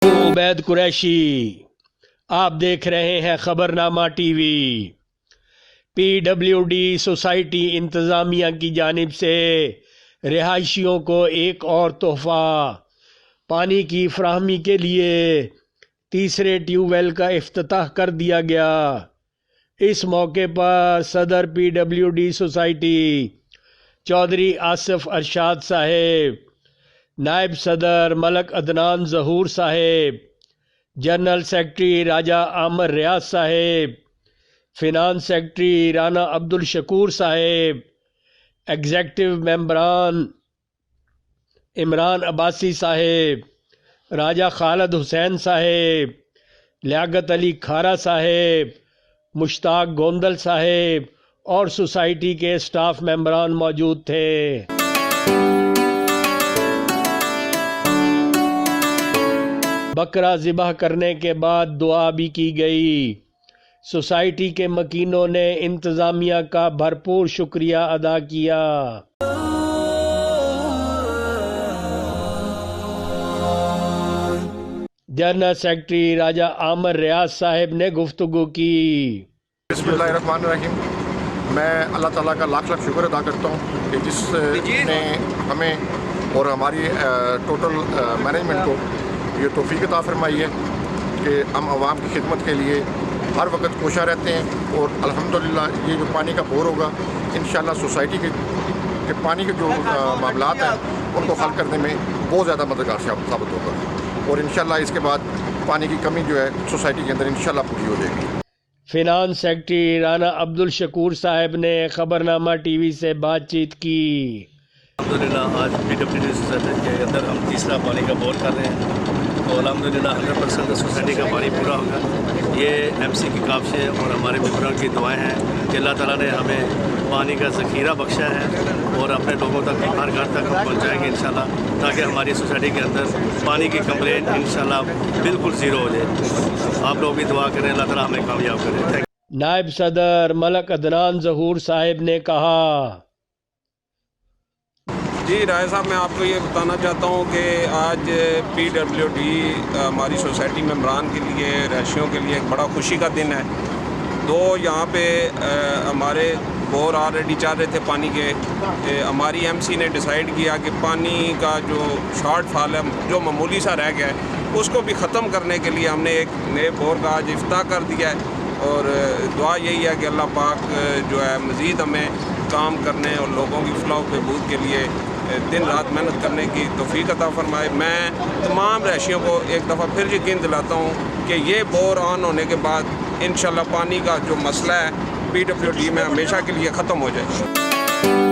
عبید قریشی، آپ دیکھ رہے ہیں خبرنامہ ٹی وی۔ پی ڈبلیو ڈی سوسائٹی انتظامیہ کی جانب سے رہائشیوں کو ایک اور تحفہ، پانی کی فراہمی کے لیے تیسرے ٹیوب ویل کا افتتاح کر دیا گیا۔ اس موقع پر صدر P W D society Chaudhry Asif Irshad صاحب، نائب صدر ملک عدنان ظہور صاحب، جنرل سیکرٹری راجہ عامر ریاض صاحب، فینانس سیکرٹری رانا عبدالشکور صاحب، ایگزیکٹو ممبران عمران عباسی صاحب، راجہ خالد حسین صاحب، لیاقت علی کھارا صاحب، مشتاق گوندل صاحب اور سوسائٹی کے اسٹاف ممبران موجود تھے۔ بکرا ذبح کرنے کے بعد دعا بھی کی گئی۔ سوسائٹی کے مکینوں نے انتظامیہ کا بھرپور شکریہ ادا کیا۔ جنرل سیکرٹری راجہ عامر ریاض صاحب نے گفتگو کی۔ بسم اللہ الرحمن الرحیم۔ میں اللہ تعالیٰ کا لاکھ لاکھ شکر ادا کرتا ہوں کہ جس نے ہمیں اور ہماری ٹوٹل مینجمنٹ کو یہ توفیق عطا فرمائی ہے کہ ہم عوام کی خدمت کے لیے ہر وقت کوشاں رہتے ہیں، اور الحمدللہ یہ جو پانی کا بور ہوگا انشاءاللہ سوسائٹی کے پانی کے جو معاملات ہیں ان کو حل کرنے میں بہت زیادہ مددگار ثابت ہوگا، اور انشاءاللہ اس کے بعد پانی کی کمی جو ہے سوسائٹی کے اندر انشاءاللہ پوری ہو جائے گی۔ فینانس سیکرٹری رانا عبدالشکور صاحب نے خبرنامہ ٹی وی سے بات چیت کی۔ الحمدللہ آج پی ڈبلیو ڈی سوسائٹی کے اندر ہم تیسرا پانی کا بور کر رہے ہیں، تو الحمدللہ 100% سوسائٹی کا پانی پورا ہوگا۔ یہ ایم سی کی کاوشیں اور ہمارے ممبران کی دعائیں ہیں کہ اللہ تعالیٰ نے ہمیں پانی کا ذخیرہ بخشا ہے، اور اپنے لوگوں تک ہر گھر تک ہم پہنچائیں گے انشاءاللہ، تاکہ ہماری سوسائٹی کے اندر پانی کی کمپلینٹ انشاءاللہ بالکل زیرو ہو جائے۔ آپ لوگ بھی دعا کریں، اللہ تعالیٰ ہمیں کامیاب کرے۔ نائب صدر ملک عدنان ظہور صاحب نے کہا۔ جی رائے صاحب، میں آپ کو یہ بتانا چاہتا ہوں کہ آج پی ڈبلیو ڈی ہماری سوسائٹی ممبران کے لیے، رہائشیوں کے لیے ایک بڑا خوشی کا دن ہے۔ یہاں پہ ہمارے بور آلریڈی چل رہے تھے پانی کے، ہماری ایم سی نے ڈیسائیڈ کیا کہ پانی کا جو شارٹ فال ہے، جو معمولی سا رہ گیا ہے، اس کو بھی ختم کرنے کے لیے ہم نے ایک نئے بور کا آج افتتاح کر دیا ہے، اور دعا یہی ہے کہ اللہ پاک جو ہے مزید ہمیں کام کرنے اور لوگوں کی فلاح و بہبود کے لیے دن رات محنت کرنے کی توفیق عطا فرمائے۔ میں تمام رہائشیوں کو ایک دفعہ پھر یقین دلاتا ہوں کہ یہ بور آن ہونے کے بعد انشاءاللہ پانی کا جو مسئلہ ہے پی ڈبلیو ڈی میں ہمیشہ کے لیے ختم ہو جائے۔